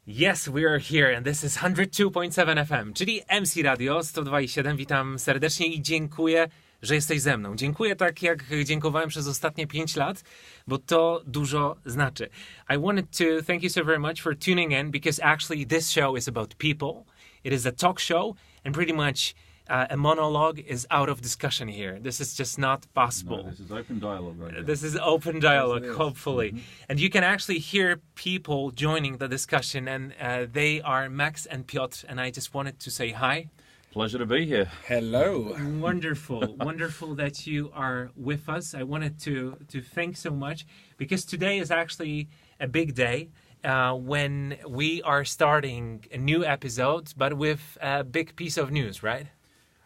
Yes, we are here and this is 102.7 FM, czyli MC Radio 102.7. Witam serdecznie i dziękuję, że jesteś ze mną. Dziękuję tak, jak dziękowałem przez ostatnie 5 lat, bo to dużo znaczy. I wanted to thank you so very much for tuning in because actually this show is about people. It is a talk show and pretty much a monologue is out of discussion here. This is just not possible. No, this is open dialogue right here. This is open dialogue, yes, hopefully. Mm-hmm. And you can actually hear people joining the discussion, and they are Max and Piotr, and I just wanted to say hi. Pleasure to be here. Hello. Wonderful. Wonderful that you are with us. I wanted to thank so much because today is actually a big day. When we are starting a new episode, but with a big piece of news, right?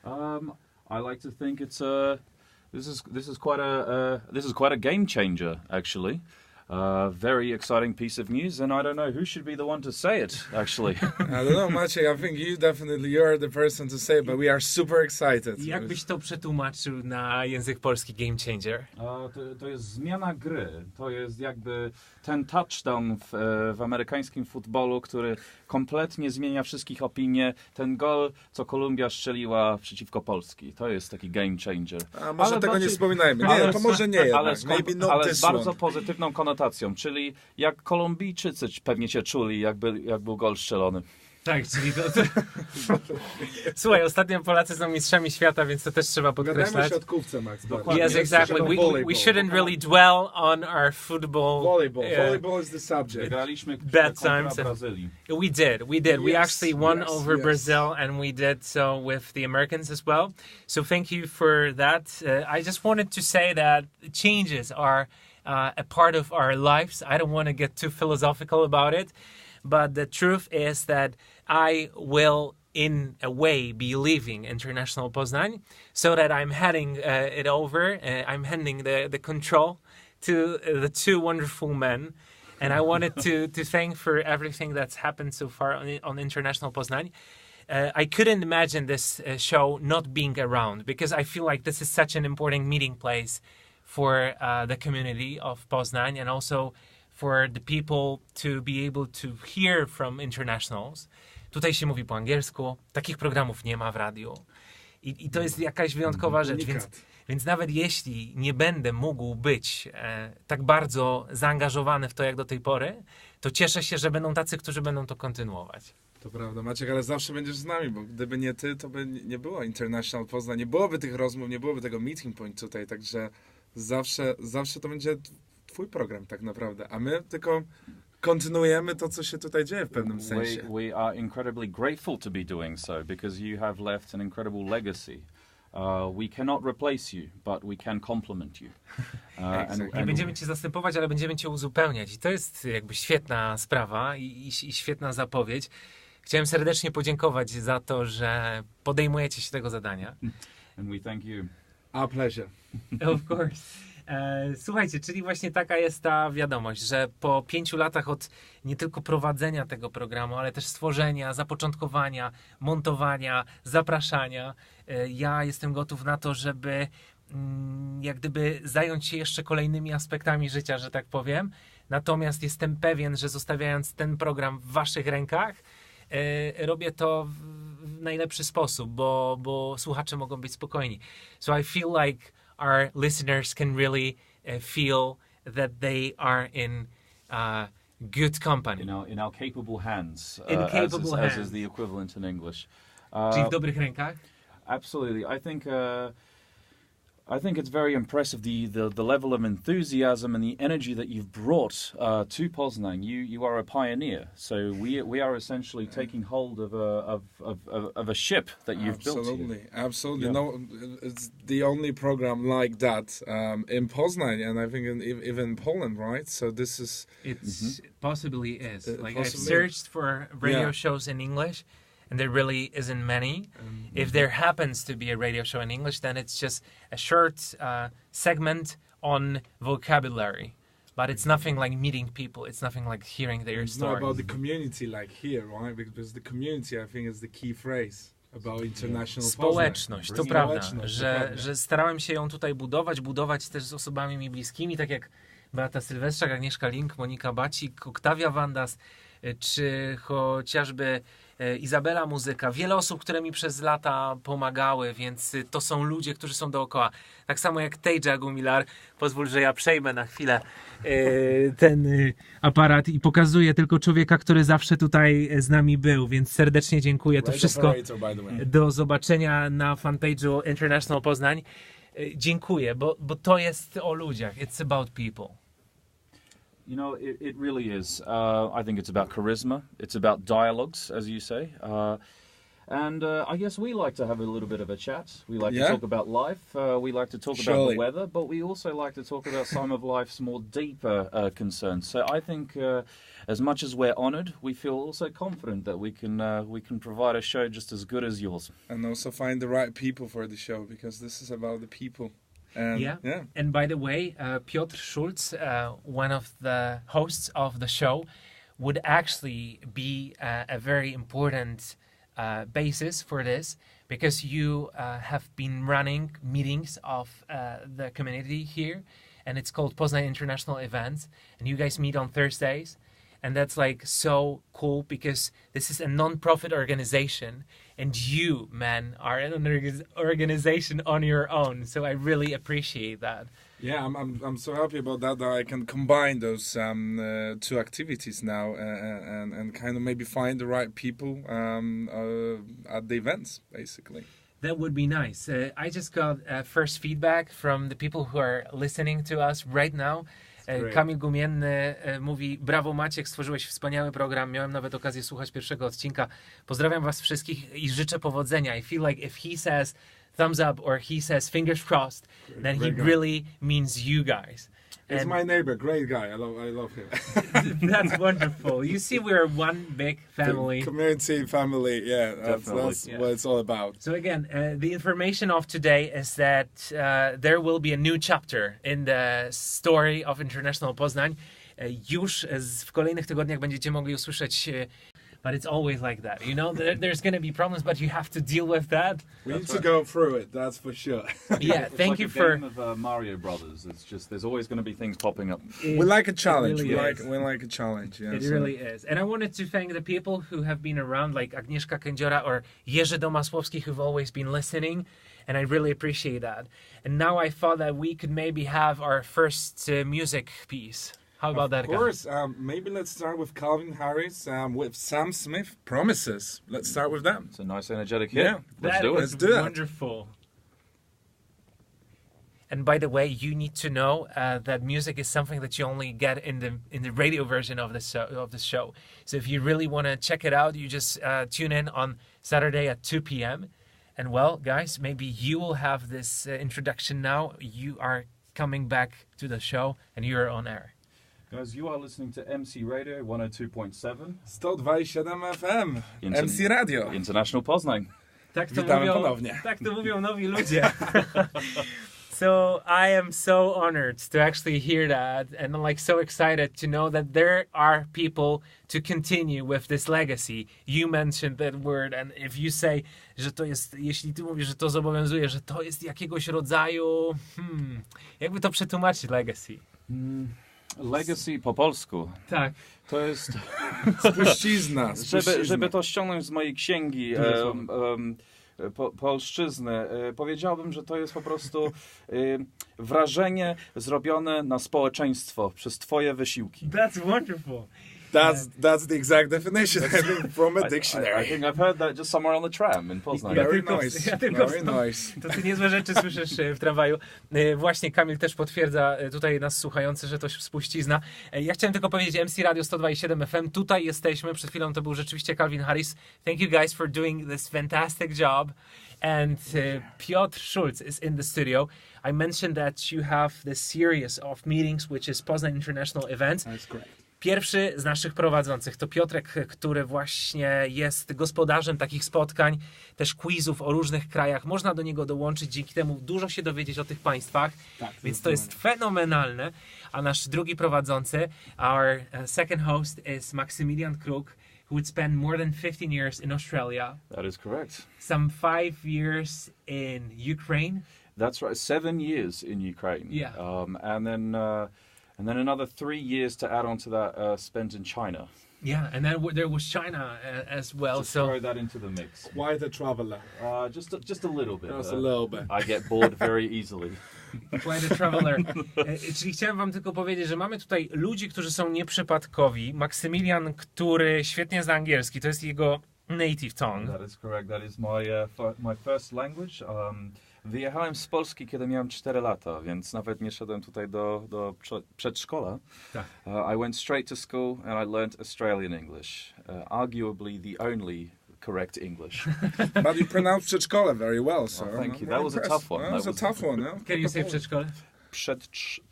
I like to think it's this is quite a game changer actually. Very exciting piece of news, and I don't know who should be the one to say it actually. I don't know, Maciek. I think you are the person to say it, but we are super excited. Jak byś to przetłumaczył na język polski, game changer? To jest zmiana gry. To jest jakby ten touchdown w amerykańskim futbolu, który kompletnie zmienia wszystkich opinie. Ten gol, co Kolumbia strzeliła przeciwko Polski. To jest taki game changer. A może ale tego nie wspominajmy. Nie, to może nie jednak. Ale z bardzo pozytywną konotacją. Czyli jak Kolumbijczycy pewnie się czuli, jak był gol strzelony. Tak, czyli to... Słuchaj, ostatnio Polacy są mistrzami świata, więc to też trzeba podkreślać. Gadajmy o siatkówce, Max. Yes, exactly. We shouldn't really dwell on our football. Volleyball is the subject. Graliśmy bad times. Brazylii. We did. Yes, We actually won over yes. Brazil, and we did so with the Americans as well. So thank you for that. I just wanted to say that changes are a part of our lives. I don't want to get too philosophical about it. But the truth is that I will, in a way, be leaving International Poznań, so that I'm handing it over. I'm handing the control to the two wonderful men. And I wanted to thank for everything that's happened so far on International Poznań. I couldn't imagine this show not being around because I feel like this is such an important meeting place for the community of Poznań and also for the people to be able to hear from internationals. Tutaj się mówi po angielsku, takich programów nie ma w radiu. I to jest jakaś wyjątkowa rzecz, więc nawet jeśli nie będę mógł być tak bardzo zaangażowany w to jak do tej pory, to cieszę się, że będą tacy, którzy będą to kontynuować. To prawda, Maciek, ale zawsze będziesz z nami, bo gdyby nie ty, to by nie było International Poznań, nie byłoby tych rozmów, nie byłoby tego meeting point tutaj, także zawsze to będzie twój program tak naprawdę, a my tylko kontynuujemy to, co się tutaj dzieje w pewnym sensie. We are incredibly grateful to be doing so because you have left an incredible legacy. We cannot replace you, but we can complement you. Nie będziemy cię zastępować, ale będziemy cię uzupełniać. I to jest jakby świetna sprawa i świetna zapowiedź. Chciałem serdecznie podziękować za to, że podejmujecie się tego zadania. And we thank you. Our pleasure. Of course. Słuchajcie, czyli właśnie taka jest ta wiadomość, że po 5 latach od nie tylko prowadzenia tego programu, ale też stworzenia, zapoczątkowania, montowania, zapraszania, ja jestem gotów na to, żeby jak gdyby zająć się jeszcze kolejnymi aspektami życia, że tak powiem. Natomiast jestem pewien, że zostawiając ten program w waszych rękach, robię to w najlepszy sposób, bo słuchacze mogą być spokojni. So I feel like our listeners can really feel that they are in good company. In our capable hands. Hands. As is the equivalent in English. Czyli w dobrych rękach? Absolutely. I think it's very impressive the level of enthusiasm and the energy that you've brought to Poznań. You are a pioneer, so we are essentially taking hold of a ship that you've built here. Absolutely. Yeah. No, it's the only program like that in Poznań, and I think even in Poland, right? So this is Possibly is. I've searched for radio shows in English. And there really isn't many. If there happens to be a radio show in English, then it's just a short segment on vocabulary. But it's nothing like meeting people. It's nothing like hearing their stories. It's not about the community like here, right? Because the community, I think, is the key phrase about International Społeczność, Poznań. to prawda, że starałem się ją tutaj budować też z osobami mi bliskimi, tak jak Beata Sylwestrzak, Agnieszka Link, Monika Bacik, Oktawia Wandas, czy chociażby Izabela Muzyka, wiele osób, które mi przez lata pomagały, więc to są ludzie, którzy są dookoła. Tak samo jak Teja Gumilar. Pozwól, że ja przejmę na chwilę ten aparat i pokazuję tylko człowieka, który zawsze tutaj z nami był, więc serdecznie dziękuję. To wszystko do zobaczenia na fanpage'u International Poznań. Dziękuję, bo to jest o ludziach. It's about people. You know, it really is. I think it's about charisma. It's about dialogues, as you say. And I guess we like to have a little bit of a chat. We like to talk about life. We like to talk about the weather, but we also like to talk about some of life's more deeper concerns. So I think as much as we're honoured, we feel also confident that we can provide a show just as good as yours. And also find the right people for the show, because this is about the people. And, yeah. And by the way, Piotr Szulc, one of the hosts of the show, would actually be a very important basis for this, because you have been running meetings of the community here, and it's called Poznań International Events, and you guys meet on Thursdays. And that's like so cool, because this is a non-profit organization and you, man, are an organization on your own. So I really appreciate that. Yeah, I'm so happy about that I can combine those two activities now and kind of maybe find the right people at the events, basically. That would be nice. I just got first feedback from the people who are listening to us right now. Kamil Gumienny mówi: brawo Maciek, stworzyłeś wspaniały program, miałem nawet okazję słuchać pierwszego odcinka. Pozdrawiam was wszystkich i życzę powodzenia. I feel like if he says thumbs up or he says fingers crossed, then he really means you guys. He's my neighbor, great guy. I love him. That's wonderful. You see, we're one big family. The community family, yeah. That's what it's all about. So again, the information of today is that there will be a new chapter in the story of International Poznań. Już w kolejnych tygodniach będziecie mogli usłyszeć. But it's always like that, you know. There's going to be problems, but you have to deal with that. We need to go through it. That's for sure. Yeah, thank you for. It's like a game of Mario Brothers. It's just there's always going to be things popping up. We like a challenge. Really we like a challenge. Yeah, it really is. And I wanted to thank the people who have been around, like Agnieszka Kędziora or Jerzy Domasłowski, who've always been listening, and I really appreciate that. And now I thought that we could maybe have our first music piece. How about that, Of course. Maybe let's start with Calvin Harris with Sam Smith, Promises. Let's start with them. It's a nice energetic hit. Yeah. Let's do it. Let's do that. Wonderful. And by the way, you need to know that music is something that you only get in the radio version of the show. So if you really want to check it out, you just tune in on Saturday at 2 p.m. And well, guys, maybe you will have this introduction now. You are coming back to the show and you're on air. Guys, you are listening to MC Radio 102.7. 102.7 FM. MC Radio. International Poznań. Tak to mówią nowi ludzie. So I am so honored to actually hear that, and I'm like so excited to know that there are people to continue with this legacy. You mentioned that word, and if you say, że to jest, jeśli ty mówisz, że to zobowiązuje, że to jest jakiegoś rodzaju, jakby to przetłumaczyć legacy? Legacy po polsku. Tak. To jest... Spuścizna. Żeby to ściągnąć z mojej księgi polszczyzny, powiedziałbym, że to jest po prostu wrażenie zrobione na społeczeństwo przez twoje wysiłki. That's wonderful. That's the exact definition from a dictionary. I think I've heard that just somewhere on the tram in Poznań. Very nice. Very nice. To ty niezłe rzeczy słyszysz w tramwaju. Właśnie Kamil też potwierdza tutaj nas słuchający, że to spuścizna. Ja chciałem tylko powiedzieć MC Radio 102.7 FM. Tutaj jesteśmy. Przed chwilą to był rzeczywiście Calvin Harris. Thank you guys for doing this fantastic job. And Piotr Szulc is in the studio. I mentioned that you have this series of meetings, which is Poznań International Events. That's correct. Pierwszy z naszych prowadzących to Piotrek, który właśnie jest gospodarzem takich spotkań, też quizów o różnych krajach. Można do niego dołączyć, dzięki temu dużo się dowiedzieć o tych państwach, tak, więc to jest fenomenalne. A nasz drugi prowadzący, our second host is Maximilian Kruk, who would spend more than 15 years in Australia. That is correct. Some 5 years in Ukraine. That's right, 7 years in Ukraine. Yeah. And then And then another 3 years to add on to that spent in China. Yeah, and then there was China as well. Just so throw that into the mix. Quite a traveler. Just a little bit. Just a little bit. I get bored very easily. Quite a traveler. Czyli chciałem wam tylko powiedzieć, że mamy tutaj ludzi, którzy są nieprzypadkowi. Maksymilian, który świetnie zna angielski, to jest jego native tongue. That is correct. That is my first language. Wyjechałem z Polski, kiedy miałem 4 lata, więc nawet nie szedłem tutaj do przedszkola. Tak. I went straight to school and I learnt Australian English, arguably the only correct English. But you pronounced przedszkole very well, sir. Oh, thank you. That was a tough one. That was a tough one, yeah? Can you say przedszkole?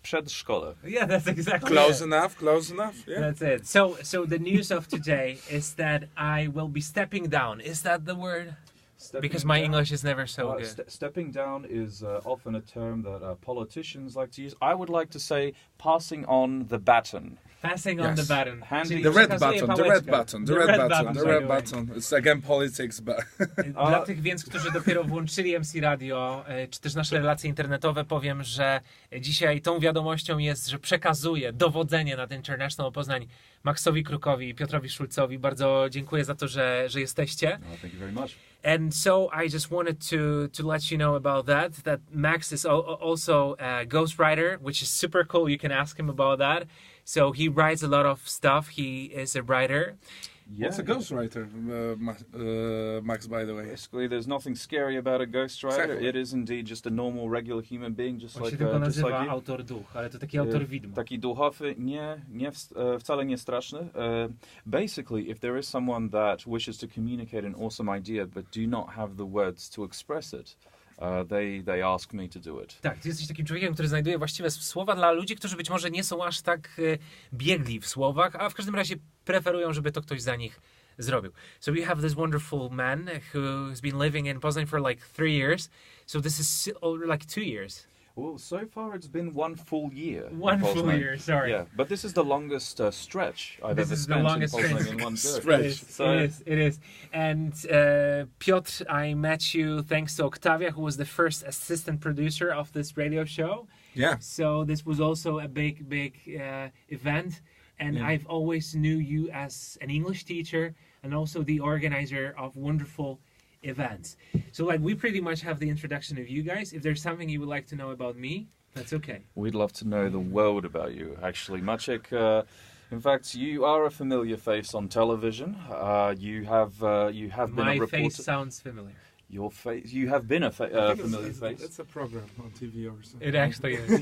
Przedszkole. Yeah, that's exactly Close it. enough, yeah. That's it. So the news of today is that I will be stepping down. Is that the word? Because my English is never so good. Stepping down is often a term that politicians like to use. I would like to say passing on the baton. Passing on the baton. Handing The red button. It's again politics, but... Dla tych więc, którzy dopiero włączyli MC Radio, czy też nasze relacje internetowe, powiem, że dzisiaj tą wiadomością jest, że przekazuję dowodzenie nad International Poznań Maxowi Krukowi i Piotrowi Szulcowi. Bardzo dziękuję za to, że jesteście. Oh, thank you very much. And so I just wanted to let you know about that Max is also a ghostwriter, which is super cool. You can ask him about that. So he writes a lot of stuff. He is a writer. Yeah. What's a ghostwriter, Max, by the way? Basically, there's nothing scary about a ghostwriter. Exactly. It is indeed just a normal, regular human being, just On like się tylko nazywa you. autor duch, ale to taki autor widmo. Taki duchowy, wcale nie straszny. Basically, if there is someone that wishes to communicate an awesome idea but do not have the words to express it, they ask me to do it. Tak, ty jesteś takim człowiekiem, który znajduje właściwe słowa dla ludzi, którzy być może nie są aż tak biegli w słowach, a w każdym razie preferują, żeby to ktoś za nich zrobił. So we have this wonderful man who's been living in Poznań for like 3 years. So this is like 2 years. Well, so far it's been 1 full year. 1 full year, sorry. Yeah, but this is the longest stretch I've ever spent in Poznań in one stretch. It is. And Piotr, I met you thanks to Octavia, who was the first assistant producer of this radio show. Yeah. So this was also a big event. And Yeah. I've always knew you as an English teacher and also the organizer of wonderful events. So like we pretty much have the introduction of you guys. If there's something you would like to know about me, that's okay. We'd love to know the world about you, actually. Maciek, in fact, you are a familiar face on television. You have been a My reporter. face sounds familiar. Your face. You have been a familiar face. It's a program on TV or something. It actually is.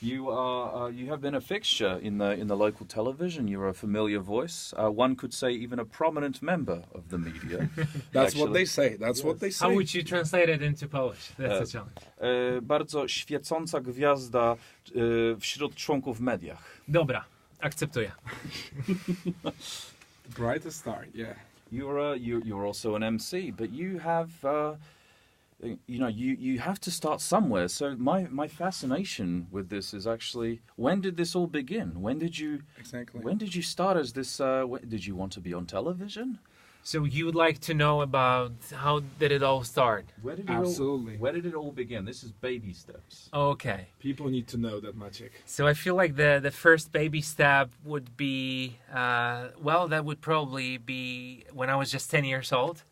You are. You have been a fixture in the local television. You're a familiar voice. One could say even a prominent member of the media. That's what they say. That's what they say. How would you translate it into Polish? That's a challenge. Bardzo świecąca gwiazda wśród członków mediach. Dobra, akceptuję. Brightest star, yeah. You're also an MC, but you have you have to start somewhere. So my fascination with this is actually, when did this all begin? When did you start as this? Did you want to be on television? So you would like to know about how did it all start? Absolutely. Where did it all begin? This is baby steps. Okay. People need to know that, Maciek. So I feel like the first baby step would be, that would probably be when I was just 10 years old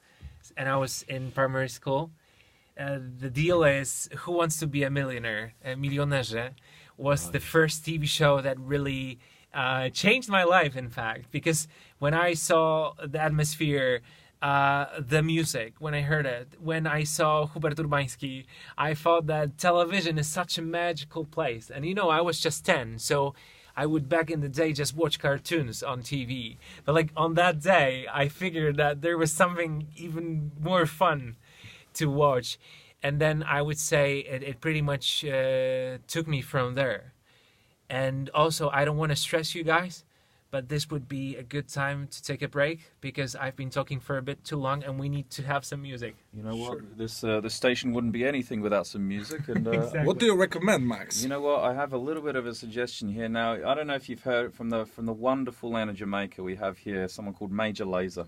and I was in primary school. The deal is, Who Wants to Be a Millionaire? Millionaire was the first TV show that really changed my life, in fact, because when I saw the atmosphere, the music, when I heard it, when I saw Hubert Urbański, I thought that television is such a magical place. And I was just 10, so I would back in the day just watch cartoons on TV. But like on that day, I figured that there was something even more fun to watch. And then I would say it pretty much took me from there. And also, I don't want to stress you guys, but this would be a good time to take a break because I've been talking for a bit too long and we need to have some music. You know what? Sure. This station wouldn't be anything without some music. And Exactly. What do you recommend, Max? You know what? I have a little bit of a suggestion here. Now, I don't know if you've heard from the wonderful land of Jamaica we have here, someone called Major Lazer.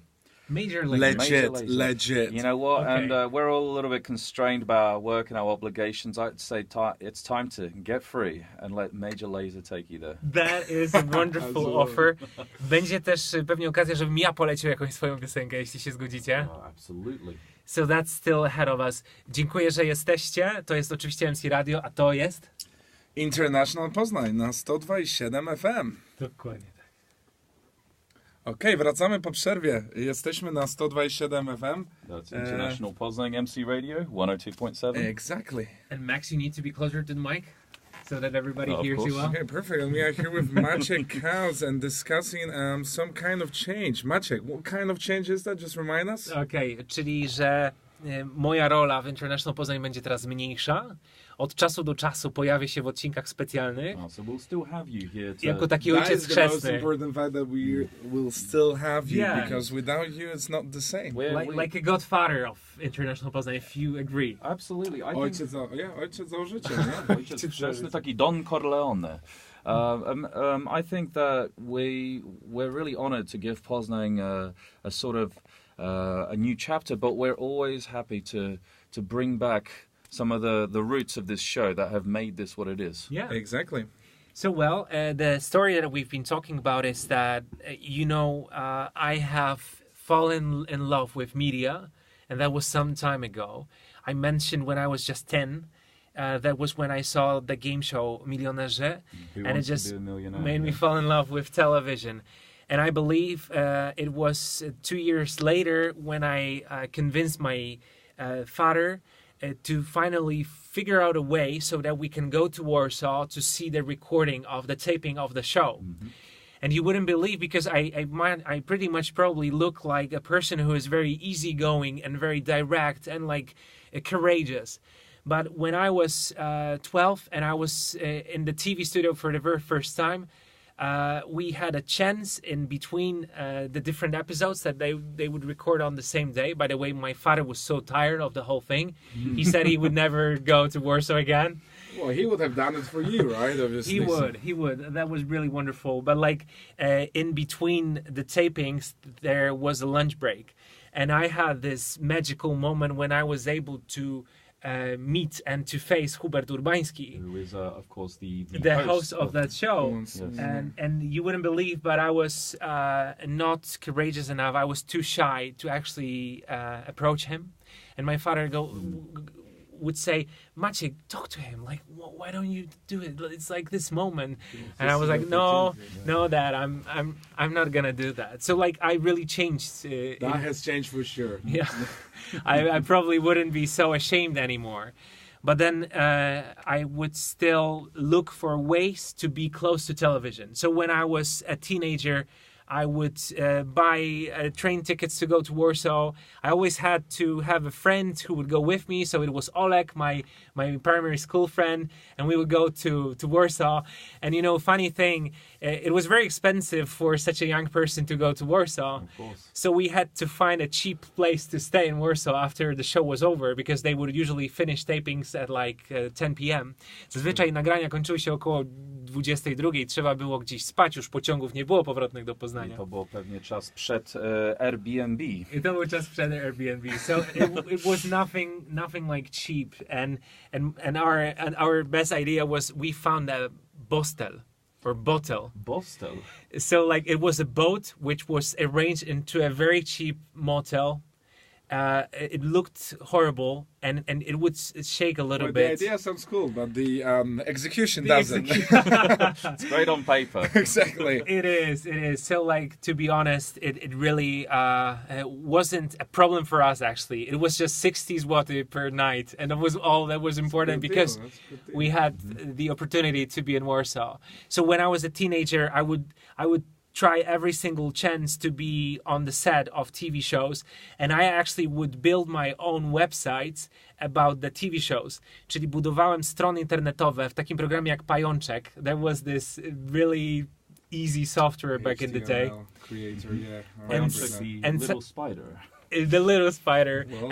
Major laser. Legit. You know what? Okay. And we're all a little bit constrained by our work and our obligations. I'd say it's time to get free and let Major Laser take you there. That is a wonderful offer. Będzie też pewnie okazja, żebym ja polecił jakąś swoją piosenkę, jeśli się zgodzicie. Oh, absolutely. So that's still ahead of us. Dziękuję, że jesteście. To jest oczywiście MC Radio, a to jest... International Poznań na 102,7 FM. Dokładnie tak. Okej, wracamy po przerwie. Jesteśmy na 102,7 FM. That's International Poznań MC Radio, 102.7. Exactly. And Max, you need to be closer to the mic so that everybody Of hears you course. well. Okay, perfect. And we are here with Maciek Kautz and discussing some kind of change. Maciek, what kind of change is that? Just remind us. Okej, czyli że moja rola w International Poznań będzie teraz mniejsza. Od czasu do czasu pojawię się w odcinkach specjalnych. Oh, so we'll still have you here to... Jako taki That ojciec is the most chrzestny. important fact that we will still have you, Yeah. because without you it's not the same. Like a godfather of International Poznań, if you agree. Absolutely. I think Ojciec założyciel, nie? ojciec chrzestny, taki Don Corleone. I think that we're really honored to give Poznań a sort of a new chapter, but we're always happy to bring back some of the roots of this show that have made this what it is. Yeah. Exactly. So, well, the story that we've been talking about is that, I have fallen in love with media, and that was some time ago. I mentioned when I was just 10, that was when I saw the game show Millionaire, Who and it wants to just be a millionaire? made me fall in love with television. And I believe it was 2 years later when I convinced my father to finally figure out a way so that we can go to Warsaw to see the recording of the taping of the show. Mm-hmm. And you wouldn't believe, because I pretty much probably look like a person who is very easygoing and very direct and like courageous. But when I was 12 and I was in the TV studio for the very first time, we had a chance in between the different episodes that they would record on the same day. By the way, my father was so tired of the whole thing. He said he would never go to Warsaw again. Well, he would have done it for you, right? Obviously. He would. That was really wonderful. But like in between the tapings, there was a lunch break. And I had this magical moment when I was able to meet and to face Hubert Urbański, Who is, of course, the host of that show. Yes. And you wouldn't believe, but I was not courageous enough. I was too shy to actually approach him. And my father would say, Maciek, talk to him. Like, why don't you do it? It's like this moment. And I was like, no, Dad, I'm not gonna do that. So like, I really changed. That has changed for sure. Yeah, I probably wouldn't be so ashamed anymore. But then I would still look for ways to be close to television. So when I was a teenager, I would buy train tickets to go to Warsaw. I always had to have a friend who would go with me. So it was Oleg, my primary school friend, and we would go to Warsaw. And, funny thing, it was very expensive for such a young person to go to Warsaw. Of course. So we had to find a cheap place to stay in Warsaw after the show was over, because they would usually finish tapings at like 10 p.m. Zazwyczaj nagrania kończyły się około 22. Trzeba było gdzieś spać, już pociągów nie było powrotnych do Poznania. To był pewnie czas przed Airbnb. I to był czas przed Airbnb. So it was nothing like cheap, and our best idea was we found a bostel or bottle. Bostel. So like it was a boat which was arranged into a very cheap motel. It looked horrible, and it would shake a little bit. The idea sounds cool, but the execution doesn't. It's great on paper. Exactly. It is. So, like, to be honest, it really wasn't a problem for us, actually. It was just 60 zloty per night, and that was all that was important, because we had the opportunity to be in Warsaw. So when I was a teenager, I would try every single chance to be on the set of TV shows, and I actually would build my own websites about the TV shows. Czyli budowałem strony internetowe w takim programie jak Pajączek. There was this really easy software back in the day. Creator, yeah. And little spider. The little spider. Well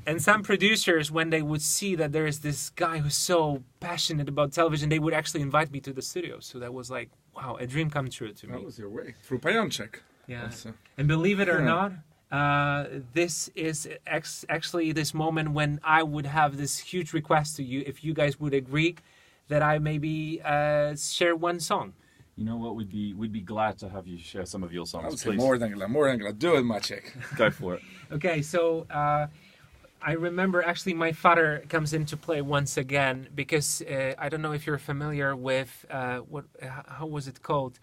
and some producers, when they would see that there is this guy who's so passionate about television, they would actually invite me to the studio. So that was like, wow, a dream come true to me. That was your way. Through Pajączek. Yeah. Also. And believe it or not, this is actually this moment when I would have this huge request to you, if you guys would agree that I maybe share one song. You know what? We'd be glad to have you share some of your songs. I would say Please. more than glad. Do it, Maciek. Go for it. Okay, so I remember actually my father comes into play once again because I don't know if you're familiar with how was it called?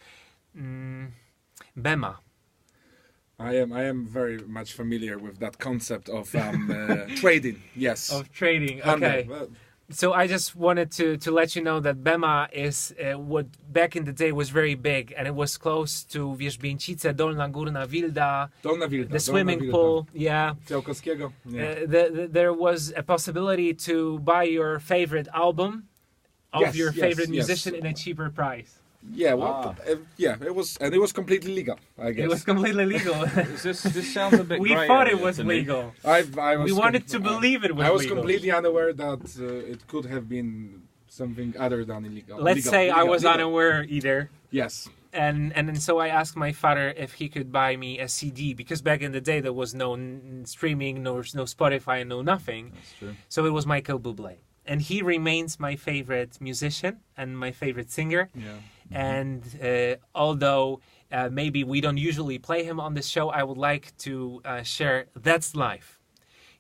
Bema. I am very much familiar with that concept of trading. Yes. Of trading. Handel. Okay. Well, So I just wanted to let you know that Bema is what back in the day was very big, and it was close to Wierzbięcice, Dolna Górna Wilda, Dolna Wilda, the swimming pool. Yeah. Ciałkowskiego. Yeah. There was a possibility to buy your favorite album of Yes, your yes, favorite yes. musician in a cheaper price. Yeah, well, it was completely legal, I guess. It was completely legal. This sounds a bit We grey thought it area was to me. legal. I was We wanted to believe it was I was legal. completely unaware that it could have been something other than illegal. Let's say I was unaware either. Yes. And then so I asked my father if he could buy me a CD, because back in the day there was no streaming, no Spotify, no nothing. That's true. So it was Michael Bublé. And he remains my favorite musician and my favorite singer. Yeah. And although maybe we don't usually play him on this show, I would like to share That's Life.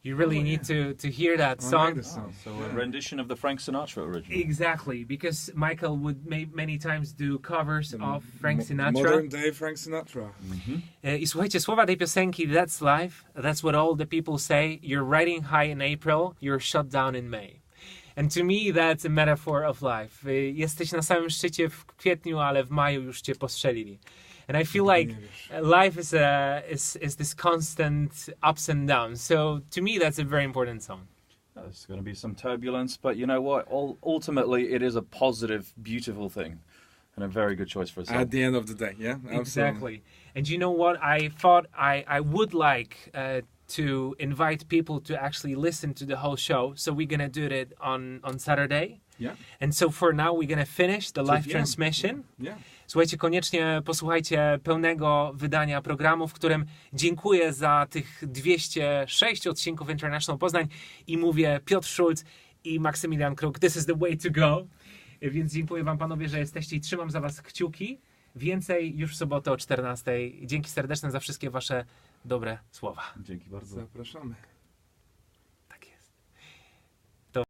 You really need to hear that song. I like this song. So a rendition of the Frank Sinatra original. Exactly, because Michael would many times do covers of Frank Sinatra. Modern day Frank Sinatra. I słuchajcie, słowa tej piosenki That's Life, that's what all the people say. You're riding high in April, you're shut down in May. And to me that's a metaphor of life. Jesteś na samym szczycie w kwietniu, ale w maju już cię postrzelili. And I feel like life is this constant ups and downs. So to me that's a very important song. There's going to be some turbulence, but you know what? Ultimately, it is a positive, beautiful thing. And a very good choice for a song. At the end of the day, yeah? Absolutely. Exactly. And you know what? I thought I would like to invite people to actually listen to the whole show. So we're going to do it on Saturday. Yeah. And so for now, we're going to finish the live transmission. Yeah. Słuchajcie, koniecznie posłuchajcie pełnego wydania programu, w którym dziękuję za tych 206 odcinków International Poznań i mówię Piotr Szulc i Maksymilian Kruk. This is the way to go. Więc dziękuję wam panowie, że jesteście i trzymam za was kciuki. Więcej już w sobotę o 14:00. Dzięki serdeczne za wszystkie wasze dobre słowa. Dzięki bardzo. Zapraszamy.